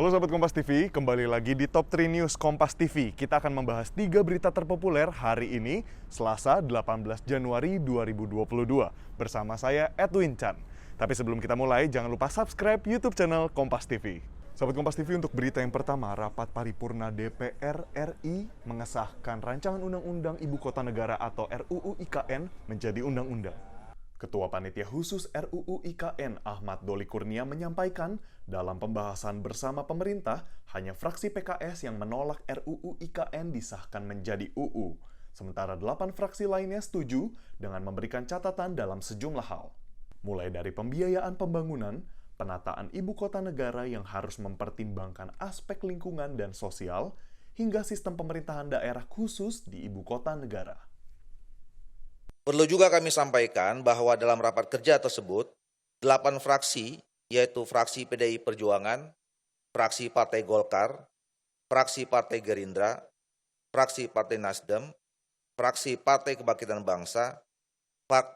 Halo Sobat Kompas TV, kembali lagi di Top 3 News Kompas TV. Kita akan membahas 3 berita terpopuler hari ini, Selasa 18 Januari 2022. Bersama saya, Edwin Chan. Tapi sebelum kita mulai, jangan lupa subscribe YouTube channel Kompas TV. Sobat Kompas TV, untuk berita yang pertama, rapat paripurna DPR RI mengesahkan rancangan Undang-Undang Ibu Kota Negara atau RUU IKN menjadi undang-undang. Ketua Panitia Khusus RUU IKN Ahmad Doli Kurnia menyampaikan, dalam pembahasan bersama pemerintah, hanya fraksi PKS yang menolak RUU IKN disahkan menjadi UU. Sementara 8 fraksi lainnya setuju dengan memberikan catatan dalam sejumlah hal. Mulai dari pembiayaan pembangunan, penataan ibu kota negara yang harus mempertimbangkan aspek lingkungan dan sosial, hingga sistem pemerintahan daerah khusus di ibu kota negara. Perlu juga kami sampaikan bahwa dalam rapat kerja tersebut, 8 fraksi, yaitu fraksi PDI Perjuangan, fraksi Partai Golkar, fraksi Partai Gerindra, fraksi Partai Nasdem, fraksi Partai Kebangkitan Bangsa,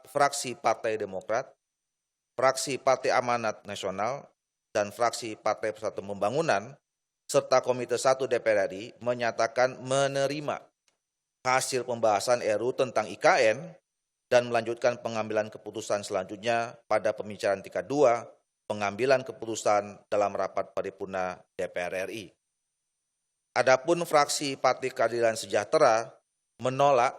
fraksi Partai Demokrat, fraksi Partai Amanat Nasional, dan fraksi Partai Persatuan Pembangunan, serta Komite 1 DPR RI menyatakan menerima hasil pembahasan RUU tentang IKN dan melanjutkan pengambilan keputusan selanjutnya pada pembicaraan tingkat 2, pengambilan keputusan dalam rapat paripurna DPR RI. Adapun fraksi Partai Keadilan Sejahtera menolak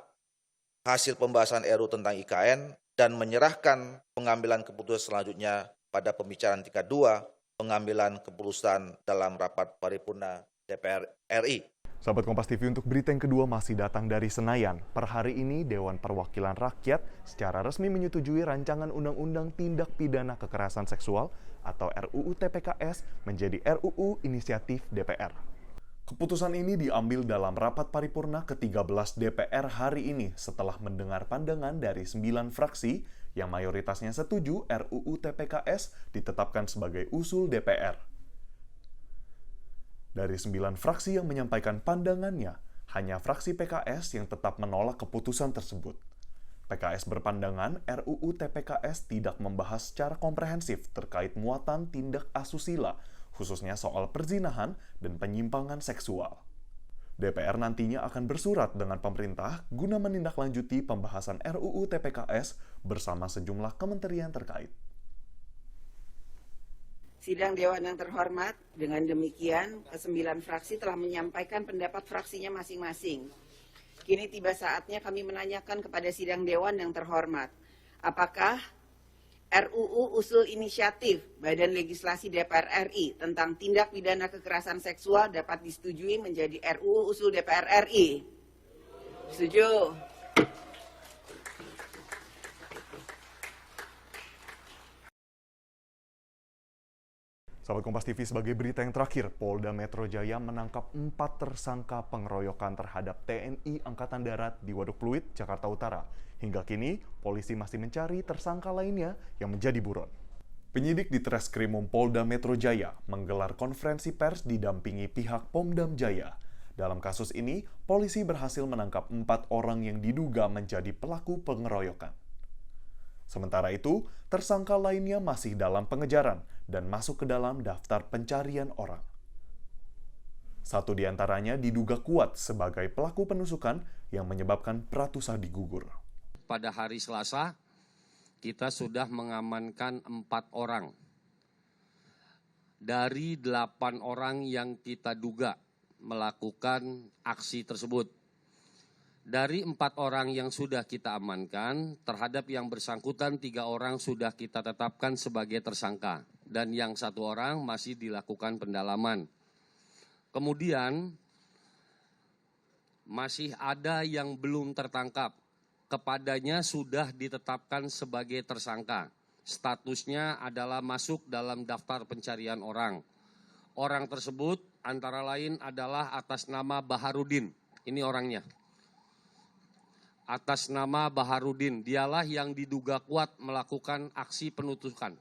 hasil pembahasan RUU tentang IKN dan menyerahkan pengambilan keputusan selanjutnya pada pembicaraan tingkat 2, pengambilan keputusan dalam rapat paripurna DPR RI. Sahabat Kompas TV, untuk berita yang kedua masih datang dari Senayan. Per hari ini, Dewan Perwakilan Rakyat secara resmi menyetujui rancangan Undang-Undang Tindak Pidana Kekerasan Seksual atau RUU TPKS menjadi RUU Inisiatif DPR. Keputusan ini diambil dalam rapat paripurna ke-13 DPR hari ini setelah mendengar pandangan dari 9 fraksi yang mayoritasnya setuju RUU TPKS ditetapkan sebagai usul DPR. Dari 9 fraksi yang menyampaikan pandangannya, hanya fraksi PKS yang tetap menolak keputusan tersebut. PKS berpandangan RUU TPKS tidak membahas secara komprehensif terkait muatan tindak asusila, khususnya soal perzinahan dan penyimpangan seksual. DPR nantinya akan bersurat dengan pemerintah guna menindaklanjuti pembahasan RUU TPKS bersama sejumlah kementerian terkait. Sidang Dewan yang terhormat, dengan demikian ke-9 fraksi telah menyampaikan pendapat fraksinya masing-masing. Kini tiba saatnya kami menanyakan kepada Sidang Dewan yang terhormat, apakah RUU Usul Inisiatif Badan Legislasi DPR RI tentang tindak pidana kekerasan seksual dapat disetujui menjadi RUU Usul DPR RI? Setuju. Sahabat Kompas TV, sebagai berita yang terakhir, Polda Metro Jaya menangkap 4 tersangka pengeroyokan terhadap TNI Angkatan Darat di Waduk Pluit, Jakarta Utara. Hingga kini, polisi masih mencari tersangka lainnya yang menjadi buron. Penyidik di Treskrimum Polda Metro Jaya menggelar konferensi pers didampingi pihak Pomdam Jaya. Dalam kasus ini, polisi berhasil menangkap 4 orang yang diduga menjadi pelaku pengeroyokan. Sementara itu, tersangka lainnya masih dalam pengejaran dan masuk ke dalam daftar pencarian orang. Satu di antaranya diduga kuat sebagai pelaku penusukan yang menyebabkan Pratusadi gugur. Pada hari Selasa, kita sudah mengamankan 4 orang. Dari 8 orang yang kita duga melakukan aksi tersebut. Dari 4 orang yang sudah kita amankan, terhadap yang bersangkutan 3 orang sudah kita tetapkan sebagai tersangka. Dan yang 1 orang masih dilakukan pendalaman. Kemudian, masih ada yang belum tertangkap. Kepadanya sudah ditetapkan sebagai tersangka. Statusnya adalah masuk dalam daftar pencarian orang. Orang tersebut antara lain adalah atas nama Baharudin. Ini orangnya. Atas nama Baharudin, dialah yang diduga kuat melakukan aksi penusukan.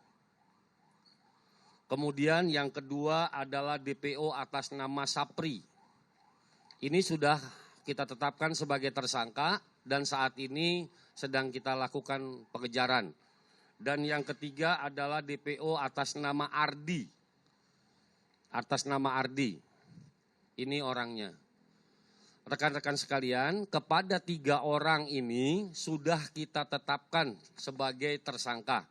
Kemudian yang kedua adalah DPO atas nama Sapri. Ini sudah kita tetapkan sebagai tersangka dan saat ini sedang kita lakukan pengejaran. Dan yang ketiga adalah DPO atas nama Ardi. atas nama Ardi. Ini orangnya. Rekan-rekan sekalian, kepada 3 orang ini sudah kita tetapkan sebagai tersangka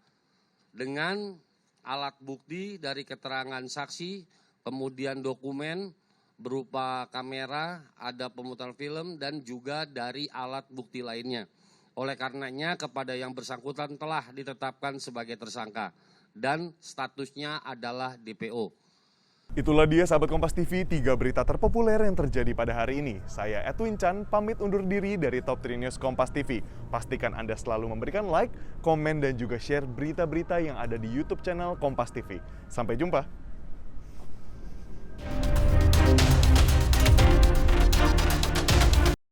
dengan alat bukti dari keterangan saksi, kemudian dokumen berupa kamera, ada pemutar film, dan juga dari alat bukti lainnya. Oleh karenanya kepada yang bersangkutan telah ditetapkan sebagai tersangka dan statusnya adalah DPO. Itulah dia sahabat Kompas TV, 3 berita terpopuler yang terjadi pada hari ini. Saya Edwin Chan, pamit undur diri dari Top 3 News Kompas TV. Pastikan Anda selalu memberikan like, komen, dan juga share berita-berita yang ada di YouTube channel Kompas TV. Sampai jumpa!